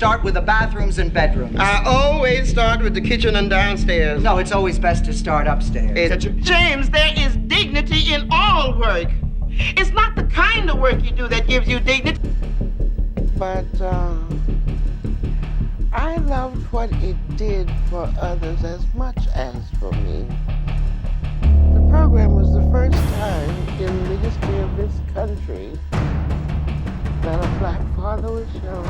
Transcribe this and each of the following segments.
start with the bathrooms and bedrooms. I always start with the kitchen and downstairs. No, it's always best to start upstairs. James, there is dignity in all work. It's not the kind of work you do that gives you dignity. But I loved what it did for others as much as for me. The program was the first time in the history of this country that a black father was shown.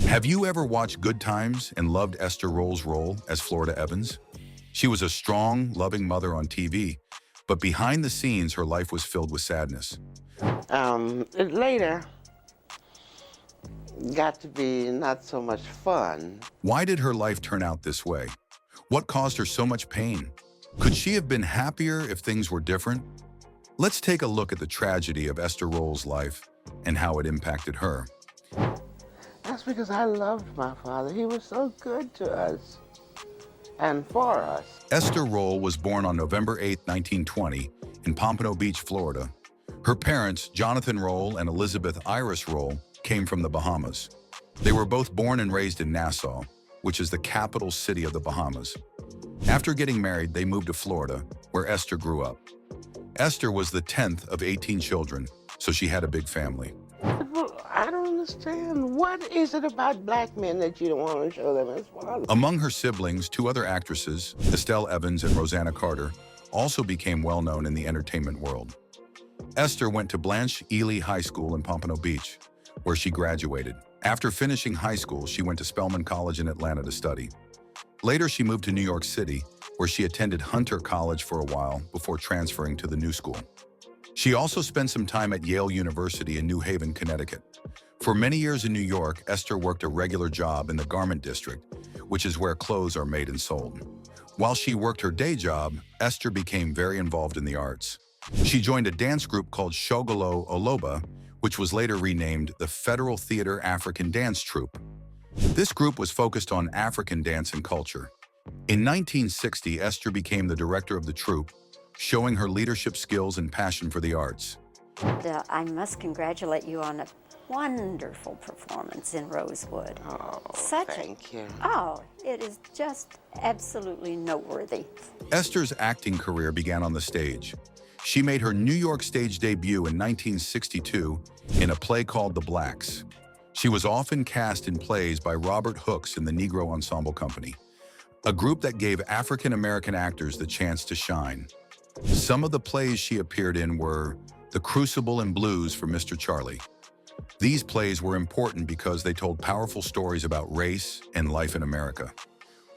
Have you ever watched Good Times and loved Esther Rolle's role as Florida Evans? She was a strong, loving mother on TV, but behind the scenes, her life was filled with sadness. It later got to be not so much fun. Why did her life turn out this way? What caused her so much pain? Could she have been happier if things were different? Let's take a look at the tragedy of Esther Rolle's life and how it impacted her. That's because I loved my father. He was so good to us and for us. Esther Rolle was born on November 8, 1920, in Pompano Beach, Florida. Her parents, Jonathan Rolle and Elizabeth Iris Rolle, came from the Bahamas. They were both born and raised in Nassau, which is the capital city of the Bahamas. After getting married, they moved to Florida, where Esther grew up. Esther was the 10th of 18 children, so she had a big family. Well, I don't understand. What is it about black men that you don't want to show them as fathers? Among her siblings, two other actresses, Estelle Evans and Rosanna Carter, also became well-known in the entertainment world. Esther went to Blanche Ely High School in Pompano Beach, where she graduated. After finishing high school, she went to Spelman College in Atlanta to study. Later, she moved to New York City, where she attended Hunter College for a while before transferring to the new school. She also spent some time at Yale University in New Haven, Connecticut. For many years in New York, Esther worked a regular job in the garment district, which is where clothes are made and sold. While she worked her day job, Esther became very involved in the arts. She joined a dance group called Shogolo Oloba, which was later renamed the Federal Theater African Dance Troupe. This group was focused on African dance and culture. In 1960, Esther became the director of the troupe, showing her leadership skills and passion for the arts. I must congratulate you on a wonderful performance in Rosewood. Oh, thank you. Oh, it is just absolutely noteworthy. Esther's acting career began on the stage. She made her New York stage debut in 1962 in a play called The Blacks. She was often cast in plays by Robert Hooks and the Negro Ensemble Company, a group that gave African-American actors the chance to shine. Some of the plays she appeared in were The Crucible and Blues for Mr. Charlie. These plays were important because they told powerful stories about race and life in America.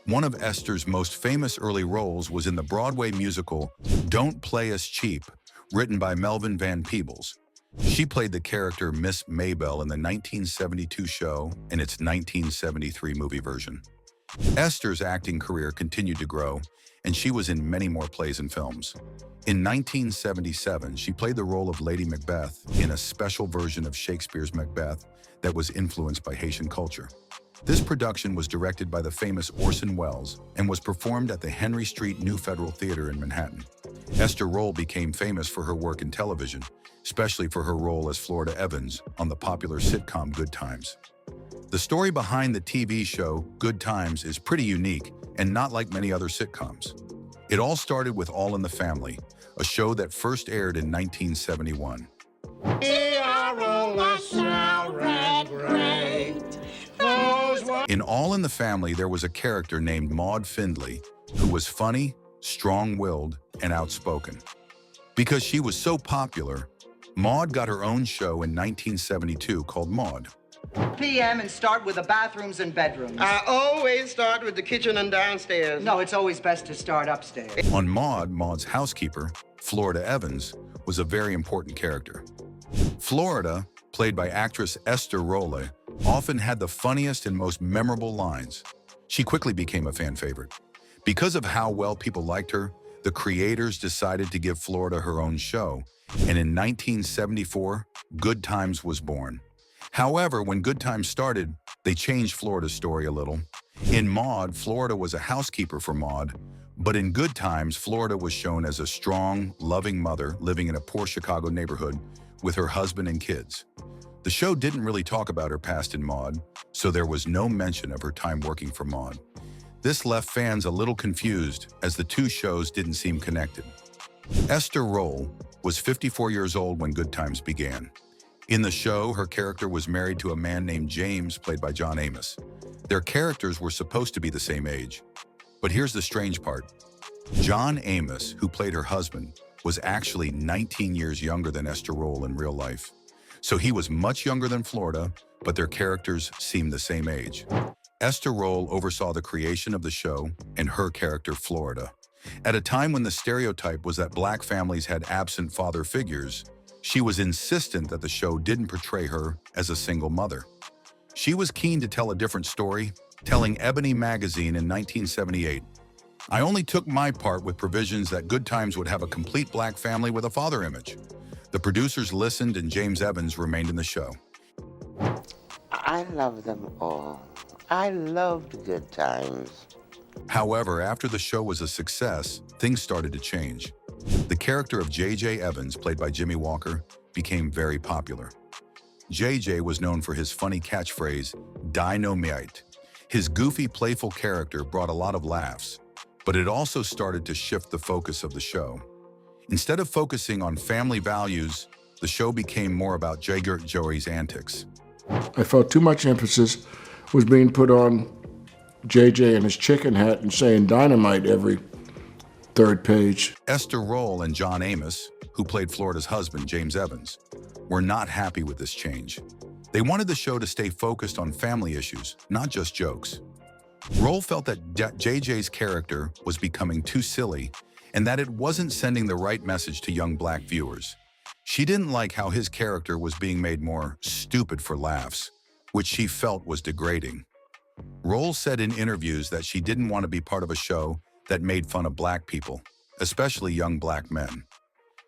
One of Esther's most famous early roles was in the Broadway musical Don't Play Us Cheap, written by Melvin Van Peebles. She played the character Miss Maybelle in the 1972 show and its 1973 movie version. Esther's acting career continued to grow, and she was in many more plays and films. In 1977, she played the role of Lady Macbeth in a special version of Shakespeare's Macbeth that was influenced by Haitian culture. This production was directed by the famous Orson Welles and was performed at the Henry Street New Federal Theater in Manhattan. Esther Rolle became famous for her work in television, especially for her role as Florida Evans on the popular sitcom Good Times. The story behind the TV show Good Times is pretty unique and not like many other sitcoms. It all started with All in the Family, a show that first aired in 1971. In All in the Family, there was a character named Maude Findlay who was funny, strong-willed, and outspoken. Because she was so popular, Maude got her own show in 1972 called Maude. PM and start with the bathrooms and bedrooms. I always start with the kitchen and downstairs. No, it's always best to start upstairs. On Maude, Maude's housekeeper, Florida Evans, was a very important character. Florida, played by actress Esther Rolle, often had the funniest and most memorable lines. She quickly became a fan favorite. Because of how well people liked her, the creators decided to give Florida her own show, and in 1974, Good Times was born. However, when Good Times started, they changed Florida's story a little. In Maude, Florida was a housekeeper for Maude, but in Good Times, Florida was shown as a strong, loving mother living in a poor Chicago neighborhood with her husband and kids. The show didn't really talk about her past in Maude, so there was no mention of her time working for Maude. This left fans a little confused as the two shows didn't seem connected. Esther Rolle was 54 years old when Good Times began. In the show, her character was married to a man named James, played by John Amos. Their characters were supposed to be the same age. But here's the strange part. John Amos, who played her husband, was actually 19 years younger than Esther Rolle in real life. So he was much younger than Florida, but their characters seemed the same age. Esther Rolle oversaw the creation of the show and her character, Florida. At a time when the stereotype was that Black families had absent father figures, she was insistent that the show didn't portray her as a single mother. She was keen to tell a different story, telling Ebony magazine in 1978, "I only took my part with provisions that Good Times would have a complete Black family with a father image." The producers listened and James Evans remained in the show. I love them all. I loved Good Times. However, after the show was a success, things started to change. The character of J.J. Evans, played by Jimmy Walker, became very popular. J.J. was known for his funny catchphrase, "Dynamite." His goofy, playful character brought a lot of laughs, but it also started to shift the focus of the show. Instead of focusing on family values, the show became more about Joey's antics. I felt too much emphasis was being put on JJ and his chicken hat and saying dynamite every third page. Esther Rolle and John Amos, who played Florida's husband, James Evans, were not happy with this change. They wanted the show to stay focused on family issues, not just jokes. Rolle felt that JJ's character was becoming too silly and that it wasn't sending the right message to young Black viewers. She didn't like how his character was being made more stupid for laughs, which she felt was degrading. Rolle said in interviews that she didn't want to be part of a show that made fun of Black people, especially young Black men.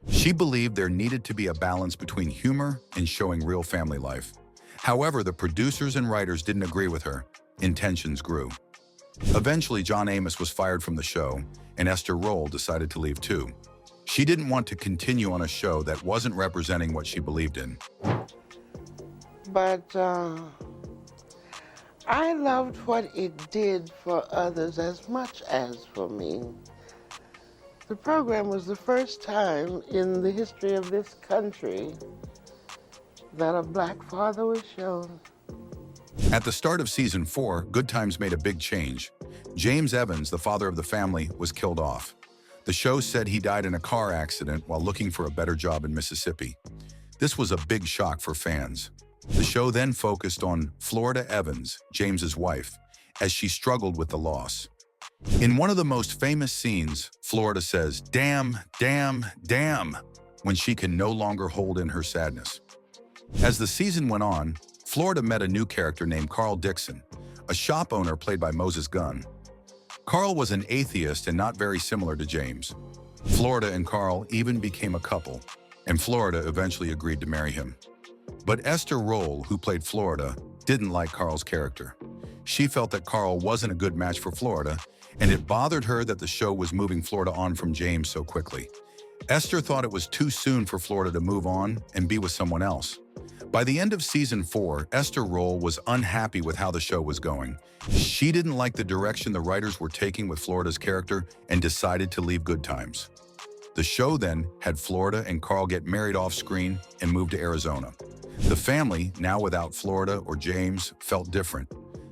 She believed there needed to be a balance between humor and showing real family life. However, the producers and writers didn't agree with her, and tensions grew. Eventually, John Amos was fired from the show, and Esther Rolle decided to leave too. She didn't want to continue on a show that wasn't representing what she believed in. But I loved what it did for others as much as for me. The program was the first time in the history of this country that a Black father was shown. At the start of season 4, Good Times made a big change. James Evans, the father of the family, was killed off. The show said he died in a car accident while looking for a better job in Mississippi. This was a big shock for fans. The show then focused on Florida Evans, James's wife, as she struggled with the loss. In one of the most famous scenes, Florida says, "Damn, damn, damn," when she can no longer hold in her sadness. As the season went on, Florida met a new character named Carl Dixon, a shop owner played by Moses Gunn. Carl was an atheist and not very similar to James. Florida and Carl even became a couple, and Florida eventually agreed to marry him. But Esther Rolle, who played Florida, didn't like Carl's character. She felt that Carl wasn't a good match for Florida, and it bothered her that the show was moving Florida on from James so quickly. Esther thought it was too soon for Florida to move on and be with someone else. By the end of season 4, Esther Rolle was unhappy with how the show was going. She didn't like the direction the writers were taking with Florida's character and decided to leave Good Times. The show then had Florida and Carl get married off-screen and move to Arizona. The family, now without Florida or James, felt different.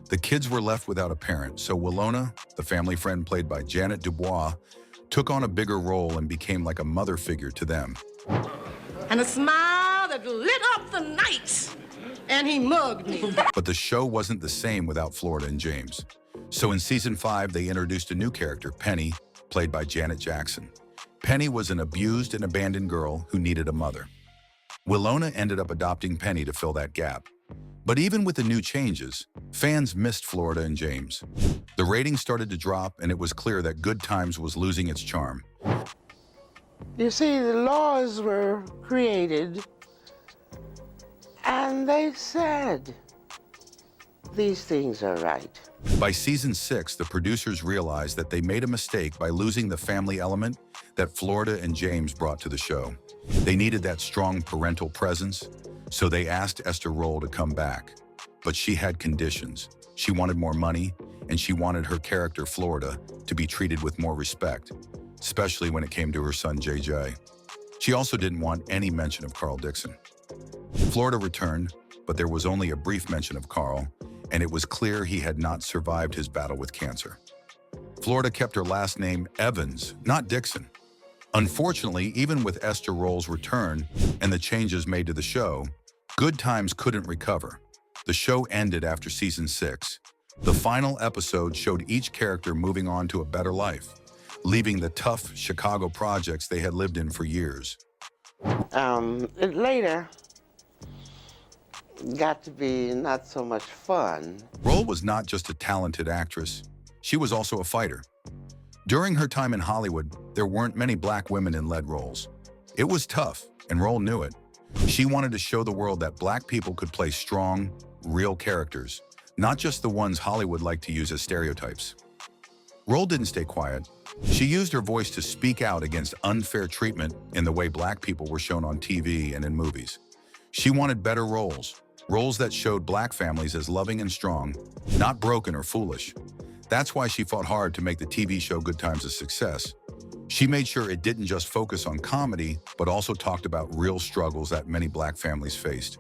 The kids were left without a parent, so Willona, the family friend played by Janet Dubois, took on a bigger role and became like a mother figure to them. And a smile that lit up the night, and he mugged me. But the show wasn't the same without Florida and James. So in season 5, they introduced a new character, Penny, played by Janet Jackson. Penny was an abused and abandoned girl who needed a mother. Willona ended up adopting Penny to fill that gap. But even with the new changes, fans missed Florida and James. The ratings started to drop, and it was clear that Good Times was losing its charm. You see, the laws were created, and they said, these things are right. By season 6, the producers realized that they made a mistake by losing the family element that Florida and James brought to the show. They needed that strong parental presence, So they asked Esther Rolle to come back. But she had conditions. She wanted more money, and she wanted her character, Florida, to be treated with more respect, especially when it came to her son, JJ. She also didn't want any mention of Carl Dixon. Florida returned, but there was only a brief mention of Carl, and it was clear he had not survived his battle with cancer. Florida kept her last name Evans, not Dixon. Unfortunately, even with Esther Rolle's return and the changes made to the show, Good Times couldn't recover. The show ended after season 6. The final episode showed each character moving on to a better life, leaving the tough Chicago projects they had lived in for years. It later got to be not so much fun. Rolle was not just a talented actress, she was also a fighter. During her time in Hollywood, there weren't many black women in lead roles. It was tough, and Rolle knew it. She wanted to show the world that black people could play strong, real characters, not just the ones Hollywood liked to use as stereotypes. Rolle didn't stay quiet. She used her voice to speak out against unfair treatment in the way black people were shown on TV and in movies. She wanted better roles that showed black families as loving and strong, not broken or foolish. That's why she fought hard to make the TV show Good Times a success. She made sure it didn't just focus on comedy, but also talked about real struggles that many black families faced.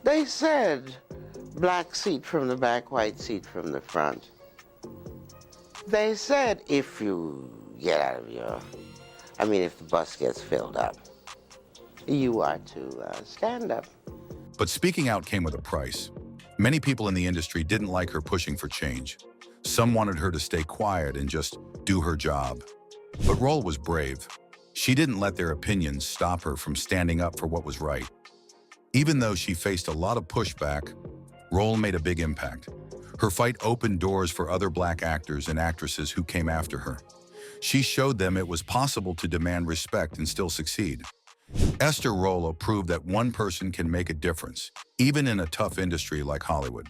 They said black seat from the back, white seat from the front. They said if you get out of if the bus gets filled up, you are to stand up. But speaking out came with a price. Many people in the industry didn't like her pushing for change. Some wanted her to stay quiet and just do her job. But Rolle was brave. She didn't let their opinions stop her from standing up for what was right. Even though she faced a lot of pushback, Rolle made a big impact. Her fight opened doors for other black actors and actresses who came after her. She showed them it was possible to demand respect and still succeed. Esther Rolle proved that one person can make a difference, even in a tough industry like Hollywood.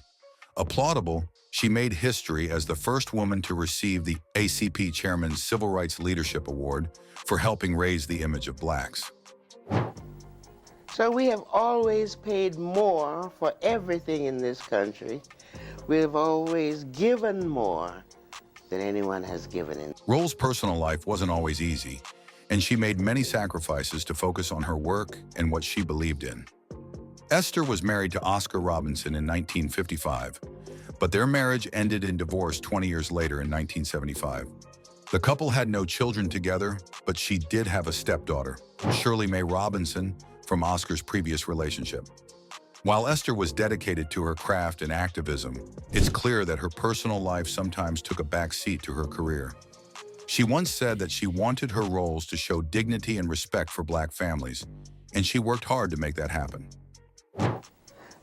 Applaudable, she made history as the first woman to receive the ACP Chairman's Civil Rights Leadership Award for helping raise the image of blacks. So we have always paid more for everything in this country. We have always given more than anyone has given in. Rolle's personal life wasn't always easy, and she made many sacrifices to focus on her work and what she believed in. Esther was married to Oscar Robinson in 1955, but their marriage ended in divorce 20 years later in 1975. The couple had no children together, but she did have a stepdaughter, Shirley Mae Robinson, from Oscar's previous relationship. While Esther was dedicated to her craft and activism, it's clear that her personal life sometimes took a back seat to her career. She once said that she wanted her roles to show dignity and respect for black families, and she worked hard to make that happen.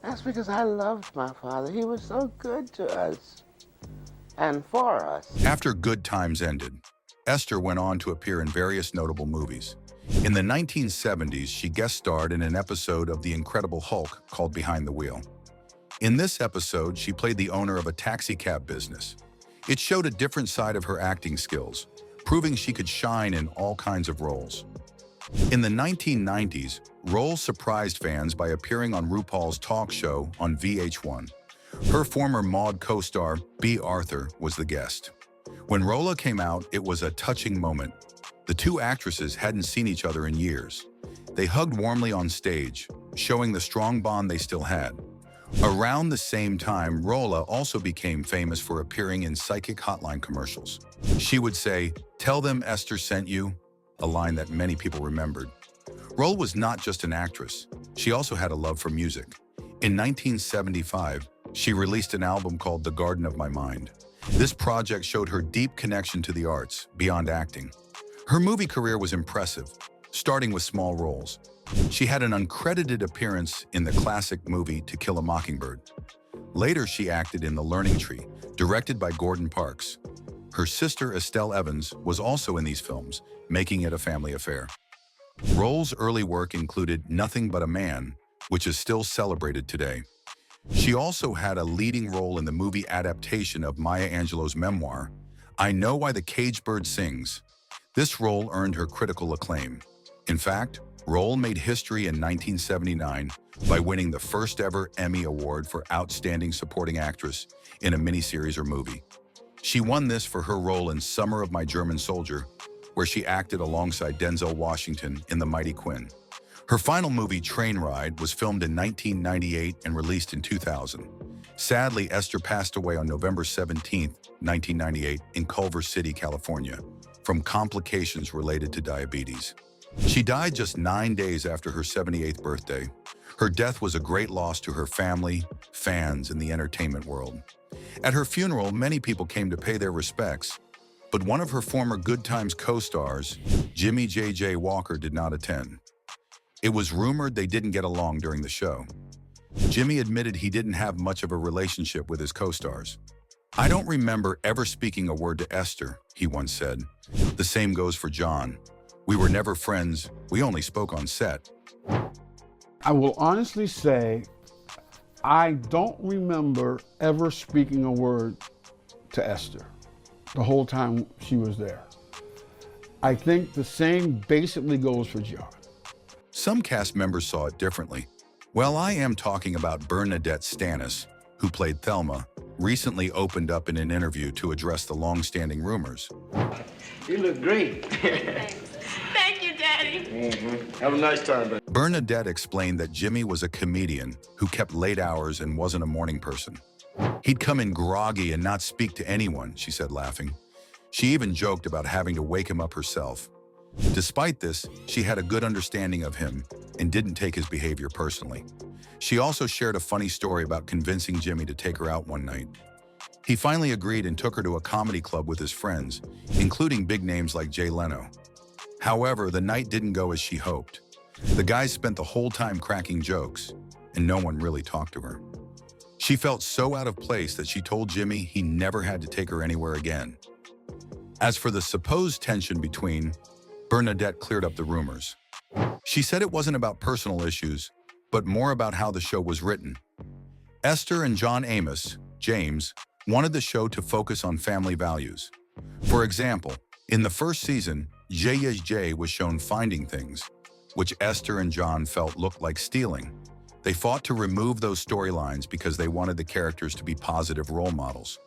That's because I loved my father. He was so good to us and for us. After Good Times ended, Esther went on to appear in various notable movies. In the 1970s, she guest starred in an episode of The Incredible Hulk called Behind the Wheel. In this episode, she played the owner of a taxi cab business. It showed a different side of her acting skills, proving she could shine in all kinds of roles. In the 1990s, Rolle surprised fans by appearing on RuPaul's talk show on VH1. Her former Maude co-star, B. Arthur, was the guest. When Rolle came out, it was a touching moment. The two actresses hadn't seen each other in years. They hugged warmly on stage, showing the strong bond they still had. Around the same time, Rolle also became famous for appearing in psychic hotline commercials. She would say, "Tell them Esther sent you," a line that many people remembered. Rolle was not just an actress. She also had a love for music. In 1975, she released an album called The Garden of My Mind. This project showed her deep connection to the arts, beyond acting. Her movie career was impressive, starting with small roles. She had an uncredited appearance in the classic movie To Kill a Mockingbird. Later, she acted in The Learning Tree, directed by Gordon Parks. Her sister, Estelle Evans, was also in these films, making it a family affair. Rolle's early work included Nothing But a Man, which is still celebrated today. She also had a leading role in the movie adaptation of Maya Angelou's memoir, I Know Why the Caged Bird Sings. This role earned her critical acclaim. In fact, Rolle made history in 1979 by winning the first ever Emmy Award for Outstanding Supporting Actress in a miniseries or movie. She won this for her role in Summer of My German Soldier, where she acted alongside Denzel Washington in The Mighty Quinn. Her final movie, Train Ride, was filmed in 1998 and released in 2000. Sadly, Esther passed away on November 17, 1998, in Culver City, California, from complications related to diabetes. She died just 9 days after her 78th birthday. Her death was a great loss to her family, fans, and the entertainment world. At her funeral, many people came to pay their respects, but one of her former Good Times co-stars, Jimmy J.J. Walker, did not attend. It was rumored they didn't get along during the show. Jimmy admitted he didn't have much of a relationship with his co-stars. "I don't remember ever speaking a word to Esther," he once said. The same goes for John. "We were never friends, we only spoke on set." I will honestly say, I don't remember ever speaking a word to Esther the whole time she was there. I think the same basically goes for John. Some cast members saw it differently. Well, I am talking about Bernadette Stanis, who played Thelma, recently opened up in an interview to address the long-standing rumors. You look great. Thank you, Daddy. Have a nice time, baby. Bernadette explained that Jimmy was a comedian who kept late hours and wasn't a morning person. "He'd come in groggy and not speak to anyone," she said, laughing. She even joked about having to wake him up herself. Despite this, she had a good understanding of him and didn't take his behavior personally. She also shared a funny story about convincing Jimmy to take her out one night. He finally agreed and took her to a comedy club with his friends, including big names like Jay Leno. However, the night didn't go as she hoped. The guys spent the whole time cracking jokes, and no one really talked to her. She felt so out of place that she told Jimmy he never had to take her anywhere again. As for the supposed tension between, Bernadette cleared up the rumors. She said it wasn't about personal issues, but more about how the show was written. Esther and John Amos, James, wanted the show to focus on family values. For example, in the first season, J was shown finding things, which Esther and John felt looked like stealing. They fought to remove those storylines because they wanted the characters to be positive role models.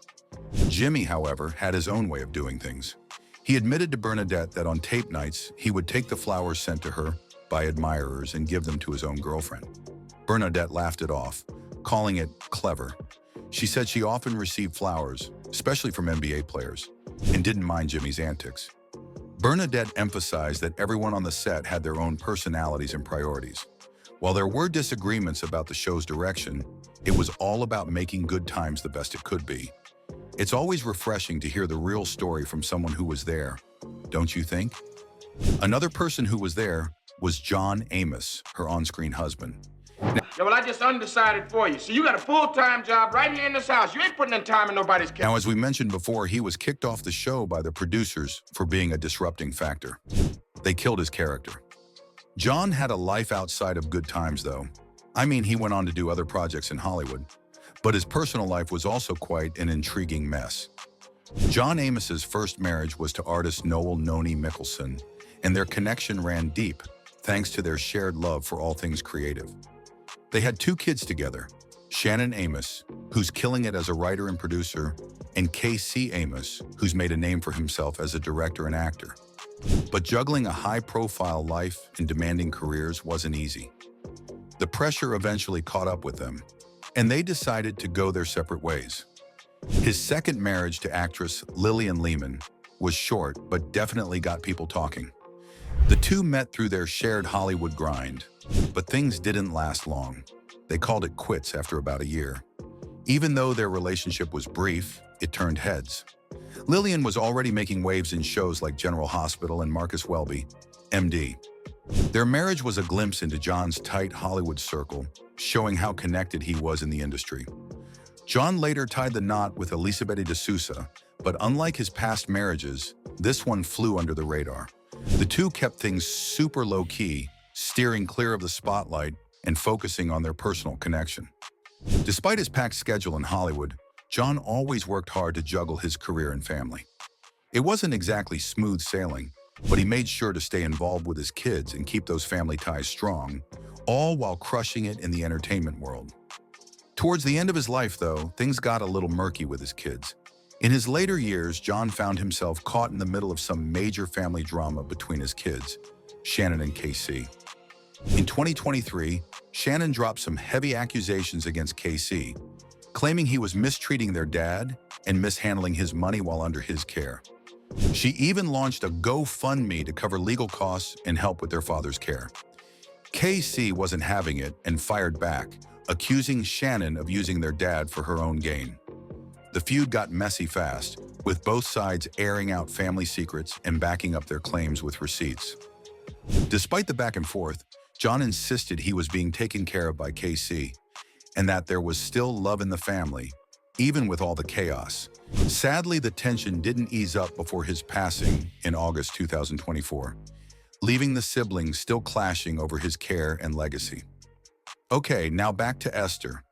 Jimmy, however, had his own way of doing things. He admitted to Bernadette that on tape nights, he would take the flowers sent to her by admirers and give them to his own girlfriend. Bernadette laughed it off, calling it clever. She said she often received flowers, especially from NBA players, and didn't mind Jimmy's antics. Bernadette emphasized that everyone on the set had their own personalities and priorities. While there were disagreements about the show's direction, it was all about making Good Times the best it could be. It's always refreshing to hear the real story from someone who was there, don't you think? Another person who was there was John Amos, her on-screen husband. Yeah, well, I just undecided for you. So you got a full-time job right here in this house. You ain't putting in time in nobody's Now, as we mentioned before, he was kicked off the show by the producers for being a disrupting factor. They killed his character. John had a life outside of Good Times, though. I mean, he went on to do other projects in Hollywood. But his personal life was also quite an intriguing mess. John Amos's first marriage was to artist Noel "Noni" Mickelson, and their connection ran deep, thanks to their shared love for all things creative. They had 2 kids together, Shannon Amos, who's killing it as a writer and producer, and KC Amos, who's made a name for himself as a director and actor. But juggling a high-profile life and demanding careers wasn't easy. The pressure eventually caught up with them, and they decided to go their separate ways. His second marriage to actress Lillian Lehman was short, but definitely got people talking. The two met through their shared Hollywood grind, but things didn't last long. They called it quits after about a year. Even though their relationship was brief, it turned heads. Lillian was already making waves in shows like General Hospital and Marcus Welby, MD. Their marriage was a glimpse into John's tight Hollywood circle, showing how connected he was in the industry. John later tied the knot with Elisabetta de Sousa, but unlike his past marriages, this one flew under the radar. The two kept things super low-key, steering clear of the spotlight and focusing on their personal connection. Despite his packed schedule in Hollywood, John always worked hard to juggle his career and family. It wasn't exactly smooth sailing, but he made sure to stay involved with his kids and keep those family ties strong, all while crushing it in the entertainment world. Towards the end of his life, though, things got a little murky with his kids. In his later years, John found himself caught in the middle of some major family drama between his kids, Shannon and KC. In 2023, Shannon dropped some heavy accusations against KC, claiming he was mistreating their dad and mishandling his money while under his care. She even launched a GoFundMe to cover legal costs and help with their father's care. KC wasn't having it and fired back, accusing Shannon of using their dad for her own gain. The feud got messy fast, with both sides airing out family secrets and backing up their claims with receipts. Despite the back and forth, John insisted he was being taken care of by KC and that there was still love in the family, even with all the chaos. Sadly, the tension didn't ease up before his passing in August 2024, leaving the siblings still clashing over his care and legacy. Okay, now back to Esther.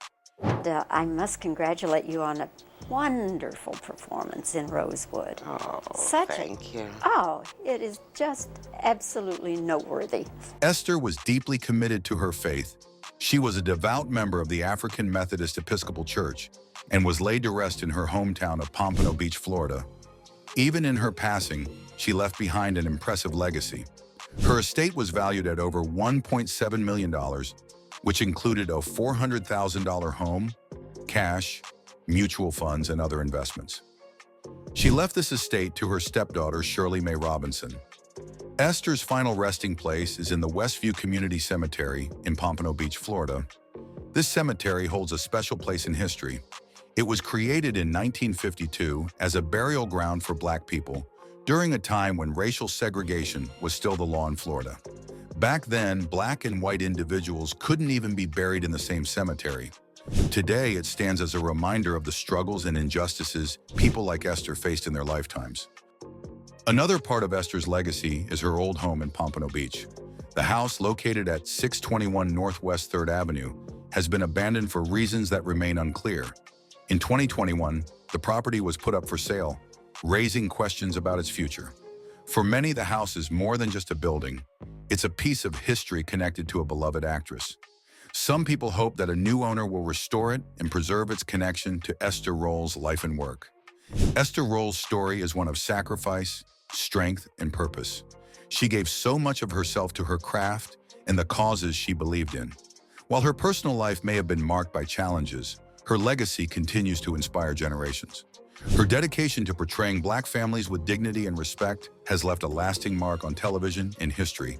I must congratulate you on a wonderful performance in Rosewood. Oh, thank you. Oh, it is just absolutely noteworthy. Esther was deeply committed to her faith. She was a devout member of the African Methodist Episcopal Church and was laid to rest in her hometown of Pompano Beach, Florida. Even in her passing, she left behind an impressive legacy. Her estate was valued at over $1.7 million, which included a $400,000 home, cash, mutual funds, and other investments. She left this estate to her stepdaughter, Shirley Mae Robinson. Esther's final resting place is in the Westview Community Cemetery in Pompano Beach, Florida. This cemetery holds a special place in history. It was created in 1952 as a burial ground for Black people during a time when racial segregation was still the law in Florida. Back then, Black and white individuals couldn't even be buried in the same cemetery. Today, it stands as a reminder of the struggles and injustices people like Esther faced in their lifetimes. Another part of Esther's legacy is her old home in Pompano Beach. The house, located at 621 Northwest 3rd Avenue, has been abandoned for reasons that remain unclear. In 2021, the property was put up for sale, raising questions about its future. For many, the house is more than just a building. It's a piece of history connected to a beloved actress. Some people hope that a new owner will restore it and preserve its connection to Esther Rolle's life and work. Esther Rolle's story is one of sacrifice, strength, and purpose. She gave so much of herself to her craft and the causes she believed in. While her personal life may have been marked by challenges, her legacy continues to inspire generations. Her dedication to portraying Black families with dignity and respect has left a lasting mark on television and history.